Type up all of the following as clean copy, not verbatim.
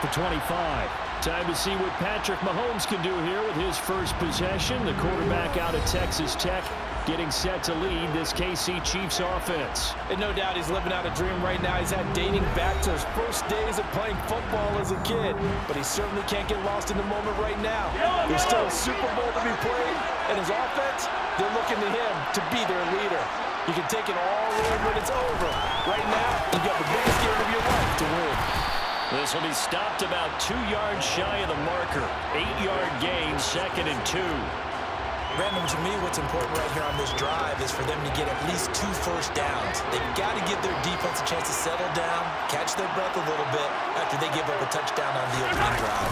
the 25. Time to see what Patrick Mahomes can do here with his first possession. The quarterback out of Texas Tech getting set to lead this KC Chiefs offense. And no doubt he's living out a dream right now. He's had dating back to his first days of playing football as a kid. But he certainly can't get lost in the moment right now. There's still a Super Bowl to be played. And his offense, they're looking to him to be their leader. You can take it all in when it's over. Right now, you got the biggest game of your life to win. This will be stopped about 2 yards shy of the marker. 8-yard gain, 2nd and 2. Brandon, to me, what's important right here on this drive is for them to get at least 2 first downs. They've got to give their defense a chance to settle down, catch their breath a little bit after they give up a touchdown on the opening drive.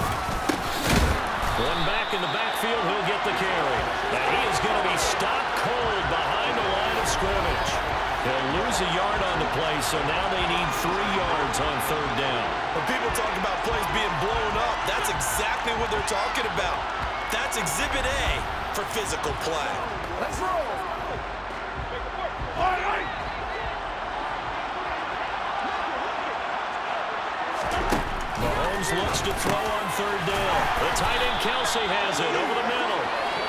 One back in the backfield, he'll get the carry. And he is going to be stopped cold behind the line of scrimmage. They'll lose a yard on the play, so now they need 3 yards on 3rd down. When people talk about plays being blown up, that's exactly what they're talking about. That's Exhibit A for physical play. Let's roll. Mahomes looks to throw on 3rd down. The tight end Kelsey has it over the middle.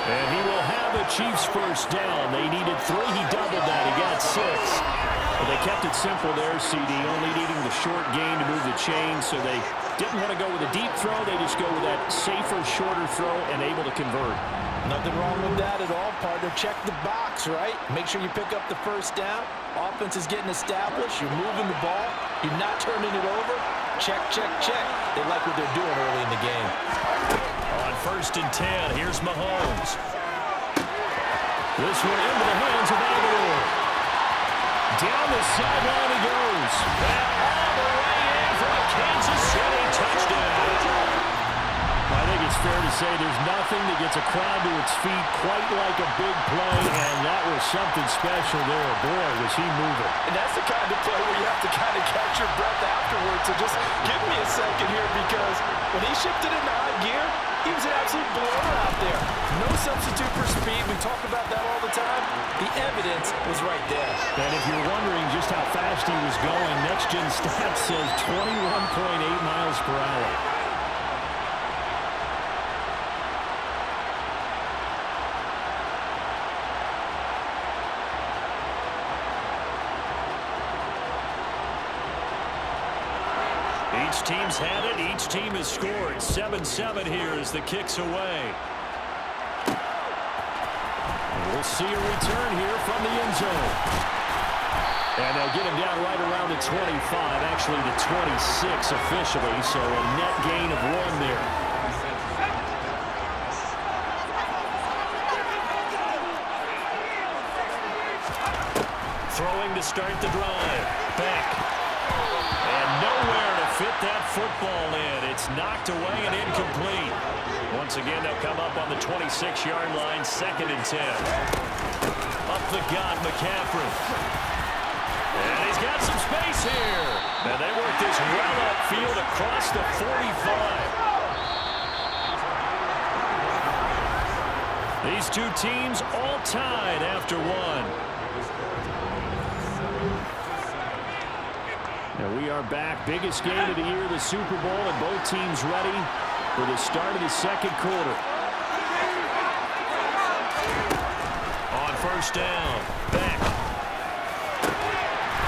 And he will have a Chiefs first down. They needed 3. He doubled that. He got 6. Well, they kept it simple there, CD, only needing the short gain to move the chain, so they didn't want to go with a deep throw. They just go with that safer, shorter throw and able to convert. Nothing wrong with that at all, partner. Check the box, right? Make sure you pick up the first down. Offense is getting established. You're moving the ball. You're not turning it over. Check, check, check. They like what they're doing early in the game. On 1st and 10, here's Mahomes. This one into the hands of Aguilar. Down the sideline he goes. Back all the way in for a Kansas City touchdown. I think it's fair to say there's nothing that gets a crowd to its feet quite like a big play, and that was something special there. Boy, was he moving. And that's the kind of play where you have to kind of catch your breath afterwards. So just give me a second here, because when he shifted into high gear, he was an absolute blower out there. No substitute for speed. We talk about that all the time. The evidence was right there. And if you're wondering just how fast he was going, Next Gen Stats says 21.8 miles per hour. Each team's had it. Each team has scored. 7-7 here as the kick's away. We'll see a return here from the end zone. And they'll get him down right around the 25, actually the 26 officially, so a net gain of 1 there. Throwing to start the drive. Beck. And nowhere to fit that football in. It's knocked away and incomplete. Once again, they'll come up on the 26-yard line, 2nd and 10. Up the gut, McCaffrey. And he's got some space here. And they work this well upfield across the 45. These two teams all tied after 1. And we are back. Biggest game of the year, the Super Bowl, and both teams ready for the start of the 2nd quarter. On 1st down, Beck.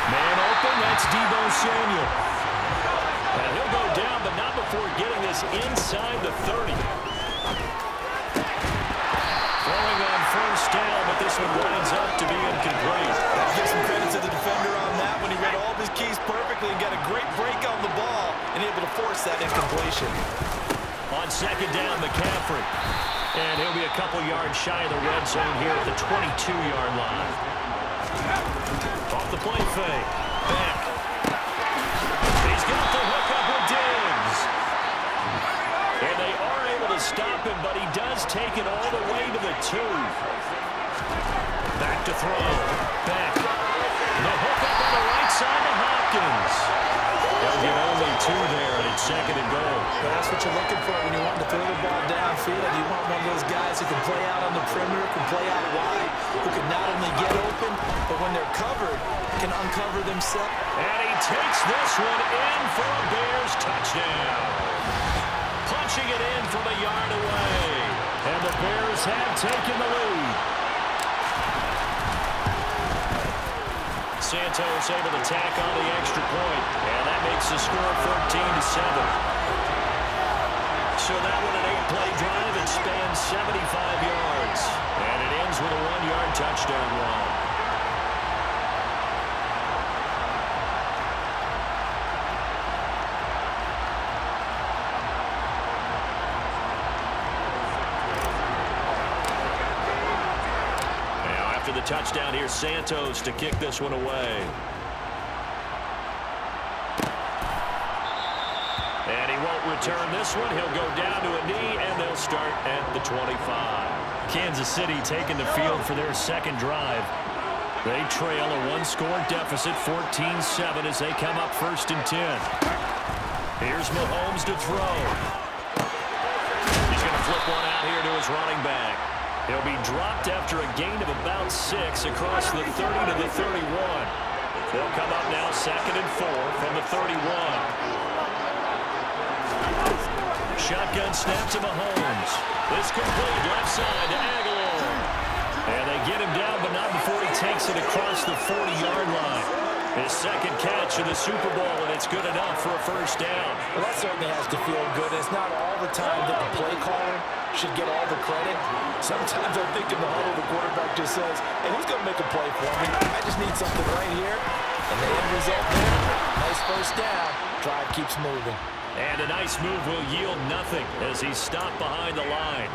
Man open, that's Deebo Samuel. And he'll go down, but not before getting this inside the 30. Throwing on 1st down, but this one winds up to be incomplete. Give some credit to the defender on that when he read all of his keys perfectly and got a great break on the ball and able to force that incompletion. On 2nd down, McCaffrey. And he'll be a couple yards shy of the red zone here at the 22-yard line. Off the play fake. Beck. He's got the hook up with Diggs. And they are able to stop him, but he does take it all the way to the 2. Back to throw. Beck. The hook up on the right side to Hopkins. They'll get only 2 there, and it's 2nd and goal. Well, that's what you're looking for when you want to throw the ball downfield. You want one of those guys who can play out on the perimeter, can play out wide, who can not only get open, but when they're covered, can uncover themselves. And he takes this one in for a Bears touchdown. launching it in from a yard away. And the Bears have taken the lead. Santos able to tack on the extra point, and that makes the score 14-7. So that one an 8-play drive. It spans 75 yards, and it ends with a 1-yard touchdown run. After the touchdown, here's Santos to kick this one away. And he won't return this one. He'll go down to a knee, and they'll start at the 25. Kansas City taking the field for their second drive. They trail a one-score deficit, 14-7, as they come up 1st and 10. Here's Mahomes to throw. He's going to flip one out here to his running back. He'll be dropped after a gain of about 6 across the 30 to the 31. They'll come up now 2nd and 4 from the 31. Shotgun snap to Mahomes. This complete left side to Aguilar. And they get him down, but not before he takes it across the 40-yard line. His second catch of the Super Bowl, and it's good enough for a 1st down. Well, that certainly has to feel good. It's not all the time that the play caller should get all the credit. Sometimes I think in the huddle, the quarterback just says, hey, who's going to make a play for me? I just need something right here. And the end result there, nice 1st down. Drive keeps moving. And a nice move will yield nothing as he's stopped behind the line.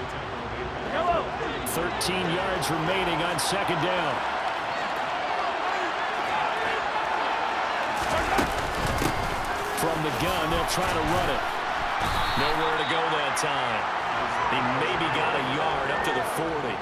13 yards remaining on 2nd down. From the gun, they'll try to run it. Nowhere to go that time. He maybe got a yard up to the 40.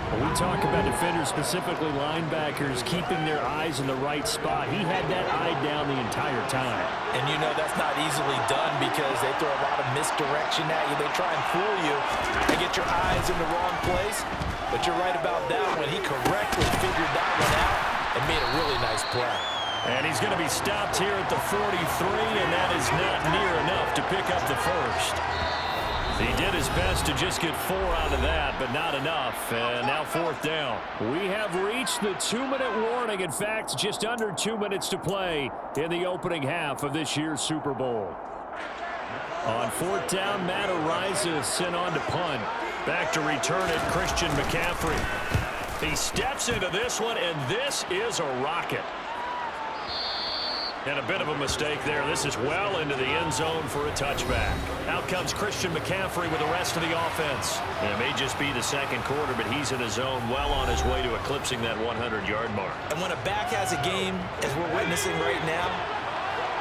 When we talk about defenders, specifically linebackers, keeping their eyes in the right spot, he had that eye down the entire time. And you know that's not easily done because they throw a lot of misdirection at you. They try and fool you and get your eyes in the wrong place. But you're right about that one. He correctly figured that one out and made a really nice play. And he's going to be stopped here at the 43, and that is not near enough to pick up the 1st. He did his best to just get 4 out of that, but not enough. And now 4th down. We have reached the 2-minute warning. In fact, just under 2 minutes to play in the opening half of this year's Super Bowl. On 4th down, Matt Araiza sent on to punt. Back to return it, Christian McCaffrey. He steps into this one, and this is a rocket. And a bit of a mistake there. This is well into the end zone for a touchback. Out comes Christian McCaffrey with the rest of the offense. And it may just be the 2nd quarter, but he's in his zone, well on his way to eclipsing that 100-yard mark. And when a back has a game, as we're witnessing right now,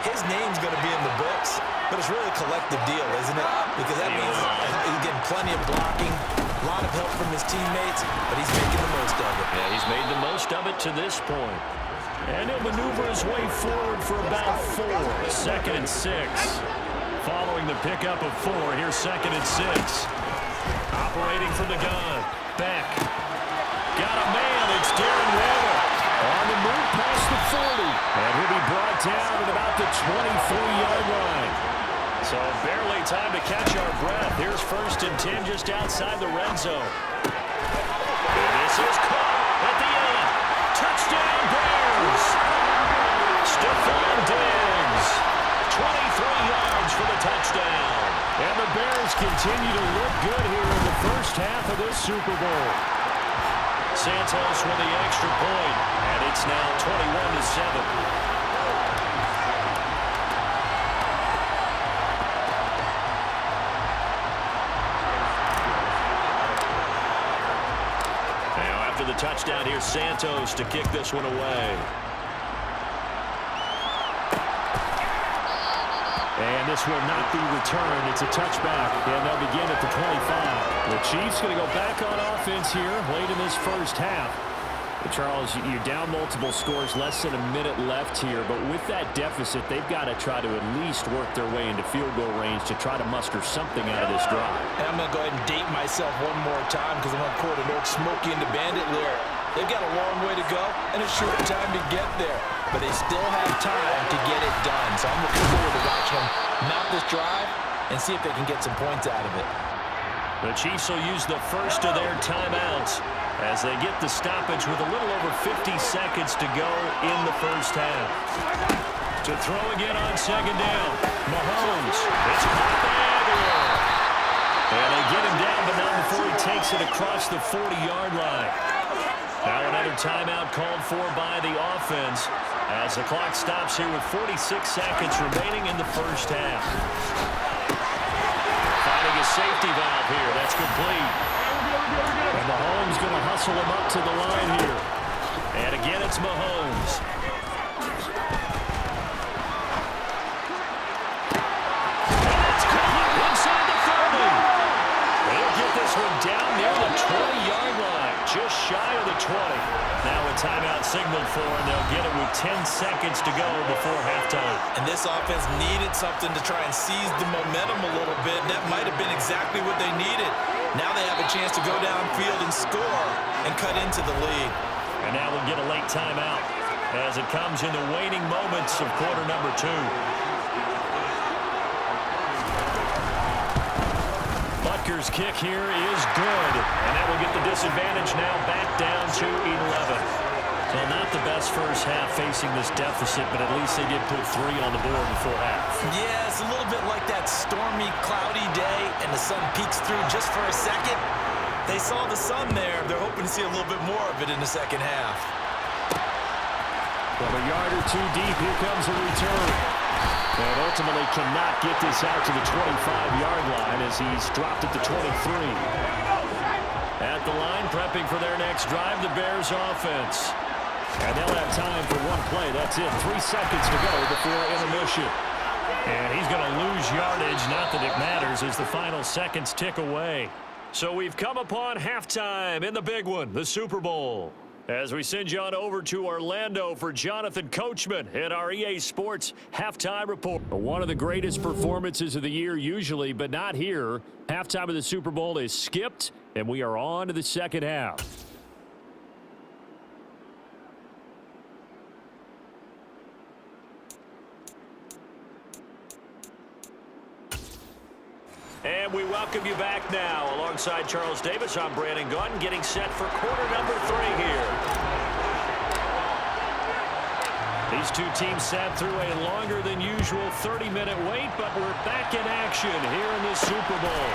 his name's going to be in the books, but it's really a collective deal, isn't it? Because that means he's getting plenty of blocking, a lot of help from his teammates, but he's making the most of it. Yeah, he's made the most of it to this point. And he'll maneuver his way forward for about 4. 2nd and 6. Following the pickup of 4, here's 2nd and 6. Operating from the gun. Beck. Got a man. It's Darren Waller. On the move past the 40. And he'll be brought down at about the 23-yard line. So barely time to catch our breath. Here's 1st and 10 just outside the red zone. And this is caught at the end. Touchdown Bears! Stephon Diggs, 23 yards for the touchdown. And the Bears continue to look good here in the 1st half of this Super Bowl. Santos with the extra point, and it's now 21-7. The touchdown here, Santos to kick this one away. And this will not be returned. It's a touchback, and they'll begin at the 25. The Chiefs going to go back on offense here late in this 1st half. But Charles, you're down multiple scores, less than a minute left here. But with that deficit, they've got to try to at least work their way into field goal range to try to muster something out of this drive. And I'm going to go ahead and date myself one more time because I'm going to quote an old Smokey and the Bandit lyric. They've got a long way to go and a short time to get there. But they still have time to get it done. So I'm looking forward to watching them mount this drive and see if they can get some points out of it. The Chiefs will use the first of their timeouts as they get the stoppage with a little over 50 seconds to go in the first half. To throw again on second down. Mahomes. It's caught by Aguilar. And they get him down, but not before he takes it across the 40-yard line. Now another timeout called for by the offense as the clock stops here with 46 seconds remaining in the first half. Finding a safety valve here. That's complete. And Mahomes going to hustle him up to the line here. And again, it's Mahomes. And that's caught inside the 30. They'll get this one down near the 20-yard line, just shy of the 20. Now a timeout signaled for, and they'll get it with 10 seconds to go before halftime. And this offense needed something to try and seize the momentum a little bit, and that might have been exactly what they needed. Now they have a chance to go downfield and score and cut into the lead. And now we'll get a late timeout as it comes in the waning moments of quarter number 2. Butker's kick here is good, and that will get the disadvantage now back down to 11. So not the best first half facing this deficit, but at least they did put 3 on the board before half. Yeah, it's a little bit like that stormy, cloudy day, and the sun peeks through just for a second. They saw the sun there. They're hoping to see a little bit more of it in the second half. From a yard or 2 deep, here comes a return. And ultimately cannot get this out to the 25-yard line as he's dropped at the 23. At the line, prepping for their next drive, the Bears offense. And they'll have time for one play. That's it. 3 seconds to go before intermission. And he's going to lose yardage. Not that it matters as the final seconds tick away. So we've come upon halftime in the big one, the Super Bowl. As we send you on over to Orlando for Jonathan Coachman at our EA Sports Halftime Report. One of the greatest performances of the year usually, but not here. Halftime of the Super Bowl is skipped, and we are on to the second half. And we welcome you back now. Alongside Charles Davis, I'm Brandon Gunn, getting set for quarter number 3 here. These two teams sat through a longer than usual 30-minute wait, but we're back in action here in the Super Bowl.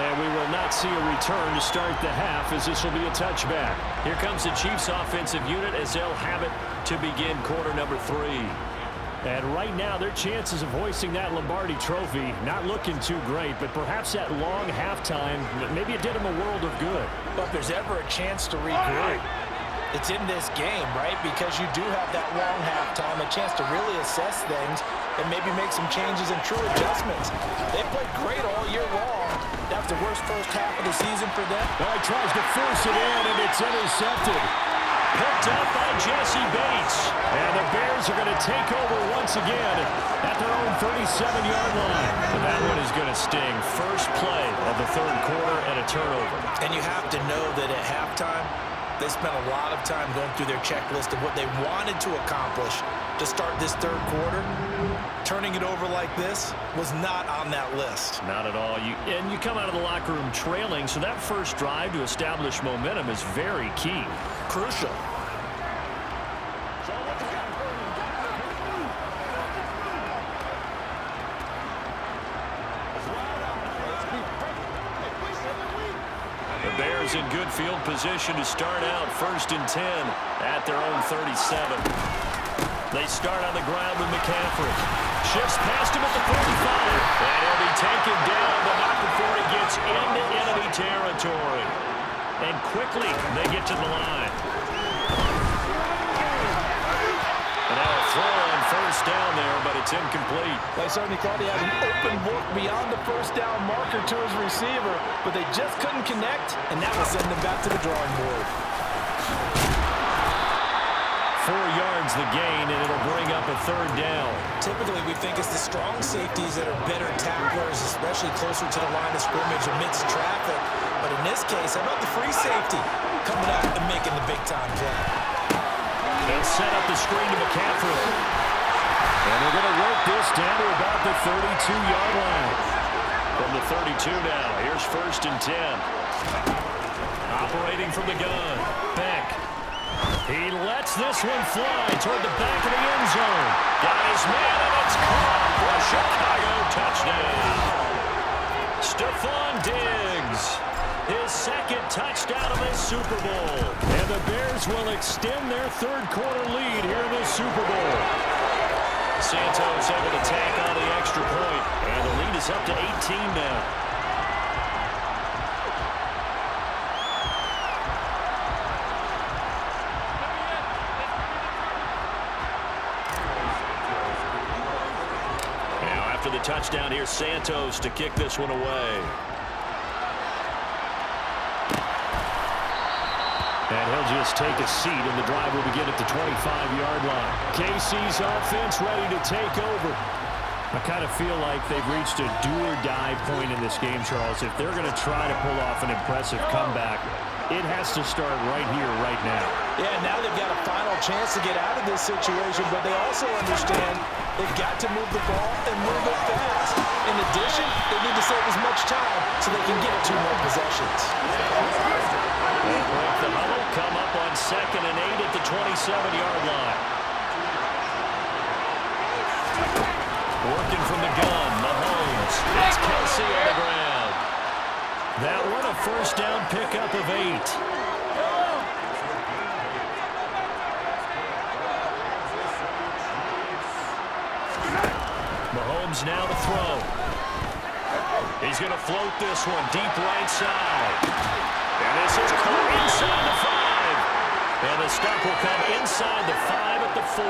And we will not see a return to start the half, as this will be a touchback. Here comes the Chiefs offensive unit as they'll have it to begin quarter number 3. And right now, their chances of hoisting that Lombardi trophy not looking too great, but perhaps that long halftime, maybe it did them a world of good. But if there's ever a chance to regroup, it's in this game, right? Because you do have that long halftime, a chance to really assess things and maybe make some changes and true adjustments. They played great all year long. That's the worst first half of the season for them. Well, he tries to force it in, and it's intercepted. Picked up by Jesse Bates. And the Bears are going to take over once again at their own 37-yard line. And that one is going to sting. First play of the third quarter and a turnover. And you have to know that at halftime, they spent a lot of time going through their checklist of what they wanted to accomplish to start this third quarter. Turning it over like this was not on that list. Not at all. And you come out of the locker room trailing, so that first drive to establish momentum is very key. Crucial. The Bears in good field position to start out 1st and 10 at their own 37. They start on the ground with McCaffrey. Shifts past him at the 45. And he'll be taken down, but not before he gets into enemy territory. And quickly, they get to the line. And now a throw on first down there, but it's incomplete. They certainly thought he had an open look beyond the first down marker to his receiver, but they just couldn't connect, and that will send them back to the drawing board. 4 yards the gain, and it'll bring up a third down. Typically, we think it's the strong safeties that are better tacklers, especially closer to the line of scrimmage amidst traffic. But in this case, how about the free safety coming up and making the big-time play? They'll set up the screen to McCaffrey. And they're going to work this down to about the 32-yard line. From the 32 now, here's 1st and 10. Operating from the gun, Beck. He lets this one fly toward the back of the end zone. Got his man, and it's caught for a Chicago touchdown. Stephon Diggs, his 2nd touchdown of this Super Bowl. And the Bears will extend their 3rd quarter lead here in this Super Bowl. Santos able to tack on the extra point, and the lead is up to 18 now. After the touchdown, here's Santos to kick this one away. And he'll just take a seat, and the drive will begin at the 25-yard line. KC's offense ready to take over. I kind of feel like they've reached a do-or-die point in this game, Charles. If they're going to try to pull off an impressive comeback, it has to start right here, right now. Yeah, now they've got a final chance to get out of this situation, but they also understand they've got to move the ball and move it fast. In addition, they need to save as much time so they can get 2 more possessions. They'll break the huddle, come up on 2nd and 8 at the 27-yard line. Working from the gun, Mahomes. It's Kelsey on the ground. That one a 1st down pickup of 8. Mahomes now to throw. He's going to float this one deep right side. And this is caught inside the 5. And the stop will come inside the 5 at the 4.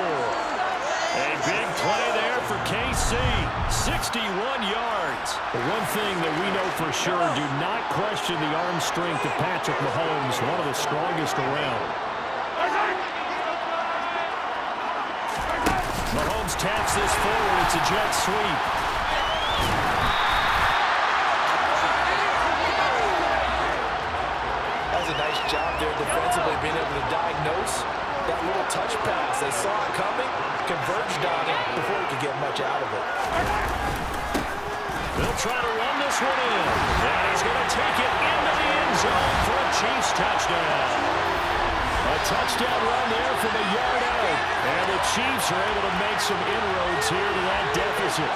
A big play there for KC. 61 yards. The one thing that we know for sure, do not question the arm strength of Patrick Mahomes, one of the strongest around. Mahomes taps this forward. It's a jet sweep. That's a nice job there defensively, being able to diagnose that little touch pass. They saw it coming, converged on it before he could get much out of it. They'll try to run this one in. And he's going to take it into the end zone for a Chiefs touchdown. A touchdown run there from a yard out. And the Chiefs are able to make some inroads here to that deficit.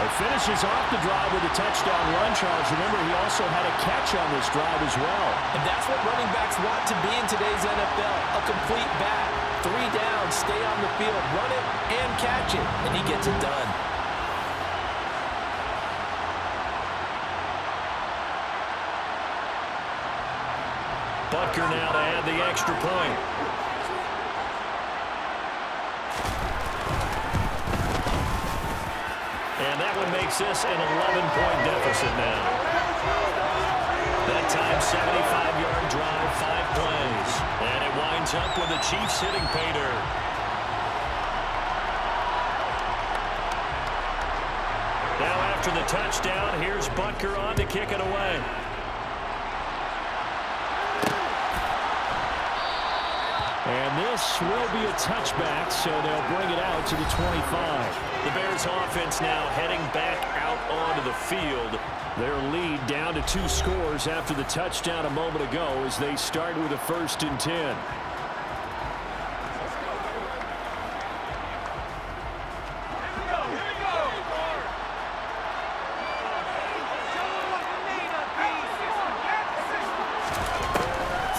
He finishes off the drive with a touchdown run, Charles. Remember, he also had a catch on this drive as well. And that's what running backs want to be in today's NFL, a complete back. 3 down, stay on the field, run it, and catch it, and he gets it done. Butker now to add the extra point. And that one makes this an 11-point deficit now. That time, 75-yard drive, 5 plays. And it winds up with the Chiefs hitting pay dirt. Now after the touchdown, here's Butker on to kick it away. And this will be a touchback, so they'll bring it out to the 25. The Bears offense now heading back out onto the field. Their lead down to 2 scores after the touchdown a moment ago as they start with a 1st and 10.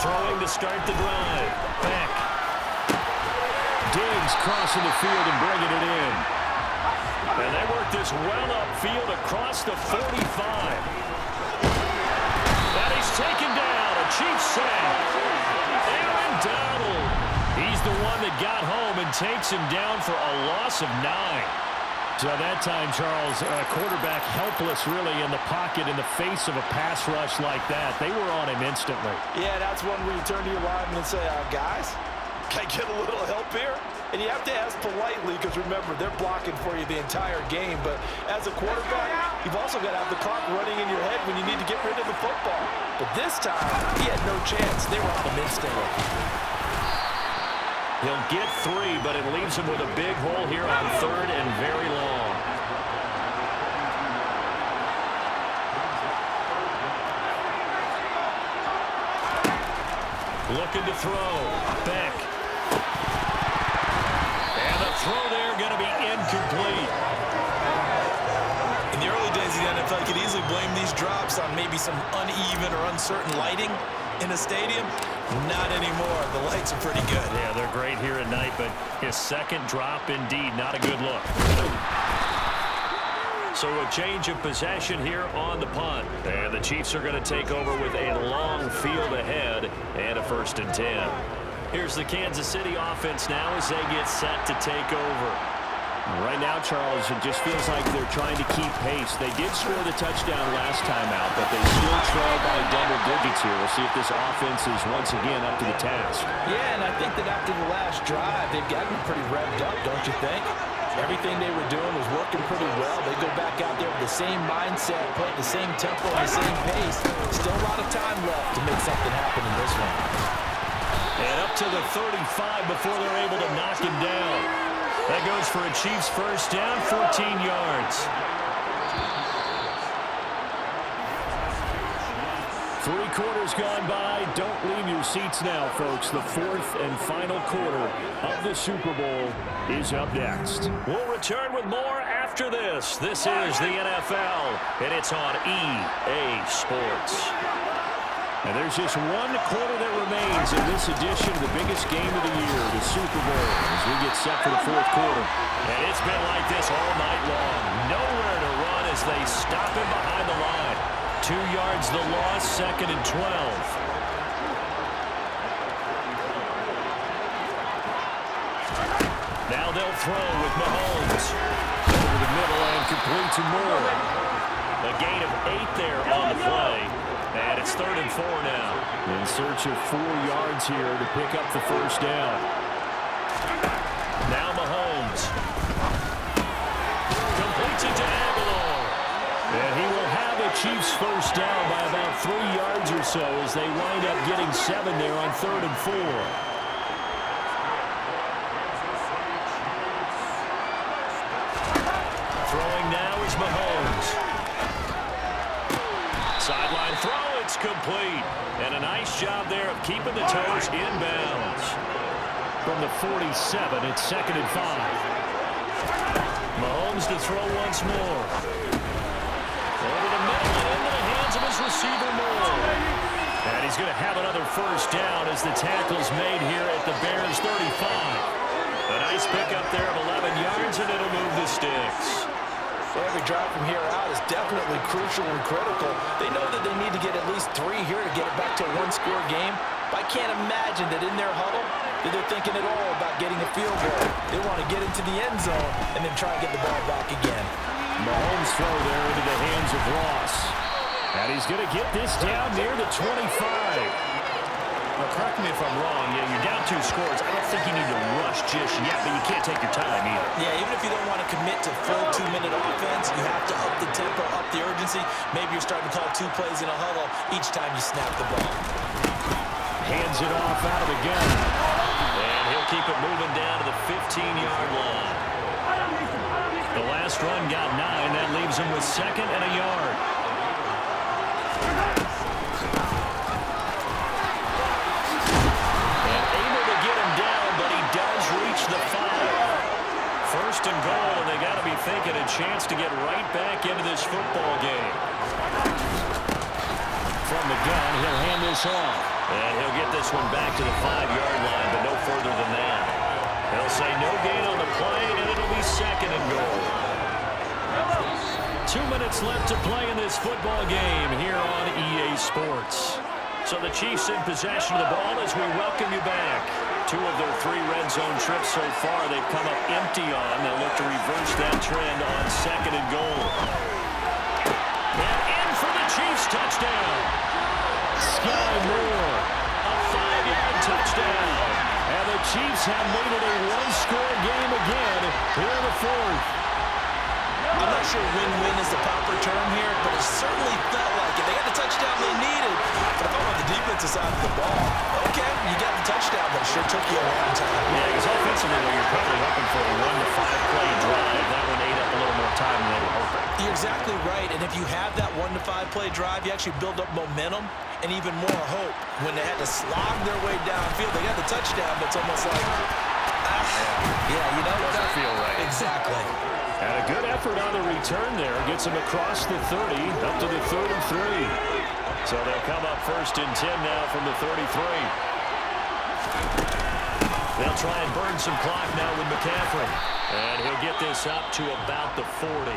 Throwing to start the drive. Back. Diggs crossing the field and bringing it in. And they work this well upfield across the 45. And he's taken down. A Chiefs sack. Aaron Donald. He's the one that got home and takes him down for a loss of 9. So that time, Charles, quarterback helpless really in the pocket in the face of a pass rush like that. They were on him instantly. Yeah, that's one where you turn to your lineman and say, guys, can I get a little help here? And you have to ask politely because, remember, they're blocking for you the entire game. But as a quarterback, you've also got to have the clock running in your head when you need to get rid of the football. But this time, he had no chance. They were on him instantly. He'll get 3, but it leaves him with a big hole here on 3rd and very long. Looking to throw. Beck. And the throw there going to be incomplete. In the early days of the NFL, you could easily blame these drops on maybe some uneven or uncertain lighting in a stadium. Not anymore. The lights are pretty good. Yeah, they're great here at night, but his second drop, indeed, not a good look. So a change of possession here on the punt. And the Chiefs are going to take over with a long field ahead and a 1st and 10. Here's the Kansas City offense now as they get set to take over. Right now, Charles, it just feels like they're trying to keep pace. They did score the touchdown last time out, but they still trail by double digits here. We'll see if this offense is once again up to the task. Yeah, and I think that after the last drive, they've gotten pretty revved up, don't you think? Everything they were doing was working pretty well. They go back out there with the same mindset, playing the same tempo, and the same pace. Still a lot of time left to make something happen in this one. And up to the 35 before they're able to knock him down. That goes for a Chiefs 1st down, 14 yards. 3 quarters gone by. Don't leave your seats now, folks. The 4th and final quarter of the Super Bowl is up next. We'll return with more after this. This is the NFL, and it's on EA Sports. And there's just 1 quarter that remains in this edition of the biggest game of the year, the Super Bowl, as we get set for the 4th quarter. And it's been like this all night long. Nowhere to run as they stop him behind the line. 2 yards the loss, 2nd and 12. Now they'll throw with Mahomes. Over the middle and complete to Moore. A gain of 8 there on the play. And it's 3rd and 4 now. In search of 4 yards here to pick up the 1st down. Now Mahomes. Completes it to Aguilar. And he will have a Chiefs 1st down by about 3 yards or so as they wind up getting 7 there on 3rd and 4. Throwing now is Mahomes. Sideline throw, it's complete. And a nice job there of keeping the toes inbounds. From the 47, it's 2nd and 5. Mahomes to throw once more. Over the middle and into the hands of his receiver Moore. And he's going to have another 1st down as the tackle's made here at the Bears 35. A nice pickup there of 11 yards, and it'll move the sticks. Every drive from here out is definitely crucial and critical. They know that they need to get at least 3 here to get it back to a 1-score game. But I can't imagine that in their huddle that they're thinking at all about getting a field goal. They want to get into the end zone and then try and get the ball back again. Mahomes throw there into the hands of Ross. And he's going to get this down near the 25. Now, correct me if I'm wrong. Yeah, you're down 2 scores. I don't think you need to rush just yet, but you can't take your time either. Yeah, even if you don't want to commit to full 2-minute offense, you have to up the tempo, up the urgency. Maybe you're starting to call 2 plays in a huddle each time you snap the ball. Hands it off out of the gun. And he'll keep it moving down to the 15-yard line. The last run got 9. That leaves him with 2nd and a yard. The 5. 1st and goal, and they got to be thinking a chance to get right back into this football game. From the gun, he'll hand this off. And he'll get this one back to the 5-yard line, but no further than that. They'll say no gain on the play, and it'll be 2nd and goal. 2 minutes left to play in this football game here on EA Sports. So the Chiefs in possession of the ball as we welcome you back. 2 of their 3 red zone trips so far they've come up empty on. They'll look to reverse that trend on 2nd and goal. And in for the Chiefs touchdown. Sky Moore, a 5-yard touchdown. And the Chiefs have made it a 1-score game again here in the 4th. I'm not sure win-win is the proper term here, but it certainly felt like it. They got the touchdown they needed. But if I'm on the defensive side of the ball, okay, you got the touchdown, but it sure took you a long time. Yeah, because offensively, you're probably hoping for a 1 to 5 play drive. That one ate up a little more time than they were hoping. You're exactly right, and if you have that 1 to 5 play drive, you actually build up momentum and even more hope. When they had to slog their way downfield, they got the touchdown, but it's almost like, yeah, you know, doesn't feel right. Exactly. And a good effort on the return there. Gets him across the 30, up to the 33. So they'll come up 1st and 10 now from the 33. They'll try and burn some clock now with McCaffrey. And he'll get this up to about the 40.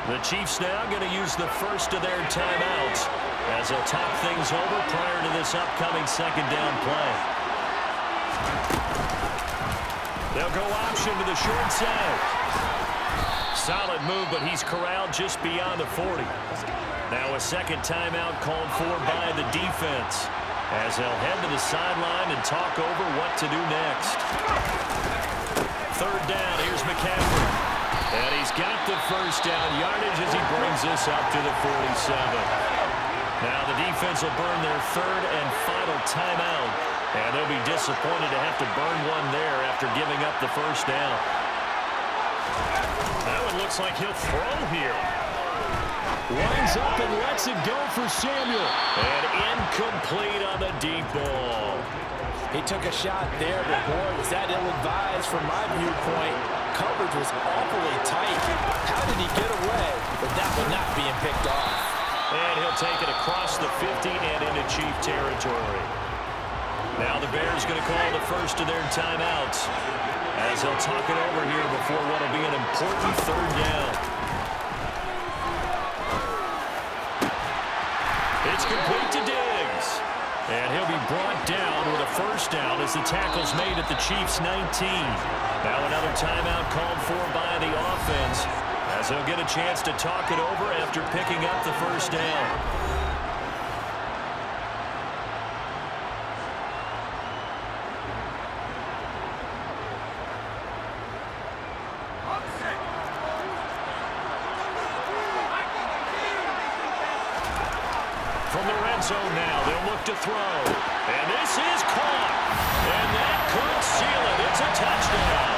The Chiefs now going to use the first of their timeouts as they'll talk things over prior to this upcoming 2nd down play. They'll go option to the short side. Solid move, but he's corralled just beyond the 40. Now a 2nd timeout called for by the defense as they'll head to the sideline and talk over what to do next. 3rd down, here's McCaffrey. And he's got the 1st down yardage as he brings this up to the 47. Now the defense will burn their 3rd and final timeout. And they'll be disappointed to have to burn one there after giving up the 1st down. That one looks like he'll throw here. Lines up and lets it go for Samuel. And incomplete on the deep ball. He took a shot there, but boy, was that ill-advised from my viewpoint. Coverage was awfully tight. How did he get away with that one not being picked off? And he'll take it across the 50 and into Chief territory. Now the Bears going to call the first of their timeouts as they'll talk it over here before what will be an important 3rd down. It's complete to Diggs. And he'll be brought down with a 1st down as the tackle's made at the Chiefs' 19. Now another timeout called for by the offense as they'll get a chance to talk it over after picking up the 1st down. From the red zone now, they'll look to throw. And this is caught. And that could seal it. It's a touchdown.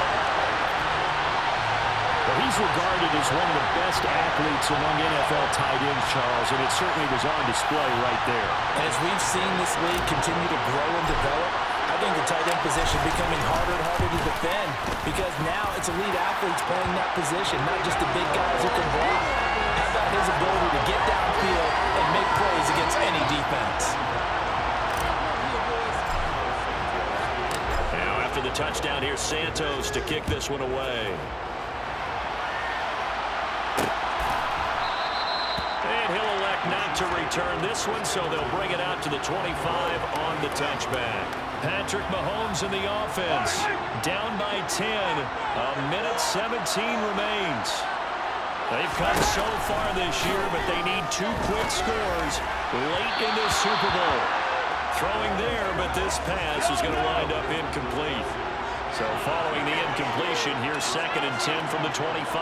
Well, he's regarded as one of the best athletes among NFL tight ends, Charles, and it certainly was on display right there. As we've seen this league continue to grow and develop, I think the tight end position is becoming harder and harder to defend because now it's elite athletes playing that position, not just the big guys who can block. How about his ability to get downfield and make plays against any defense? Now after the touchdown, here's Santos to kick this one away. And he'll elect not to return this one, so they'll bring it out to the 25 on the touchback. Patrick Mahomes in the offense. Down by 10. A minute 17 remains. They've come so far this year, but they need 2 quick scores late in this Super Bowl. Throwing there, but this pass is going to wind up incomplete. So following the incompletion, here's 2nd and 10 from the 25.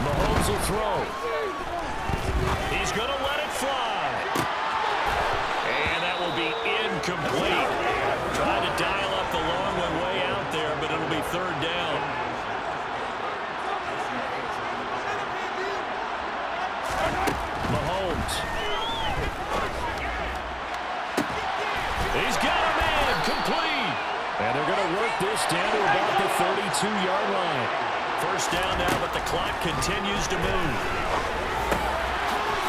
Mahomes will throw. He's going to let it fly. And that will be incomplete. Trying to dial up the long one way out there, but it'll be 3rd down. Mahomes. He's got a man, complete. And they're going to work this down to about the 32-yard line. 1st down now, but the clock continues to move.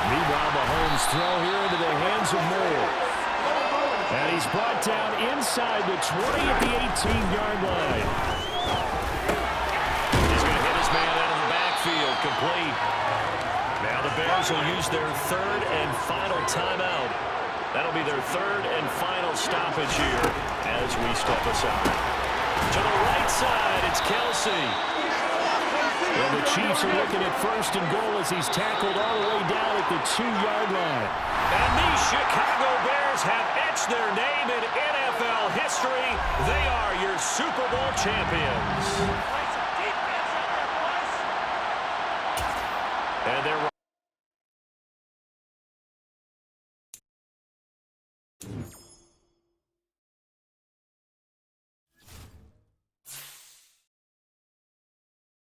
Meanwhile, Mahomes' throw here into the hands of Moore. And he's brought down inside the 20 at the 18-yard line. He's going to hit his man out of the backfield, complete. Now the Bears will use their 3rd and final timeout. That'll be their 3rd and final stoppage here as we step aside. To the right side, it's Kelsey. And the Chiefs are looking at 1st and goal as he's tackled all the way down at the 2-yard line. And the Chicago Bears have etched their name in NFL history. They are your Super Bowl champions. And they're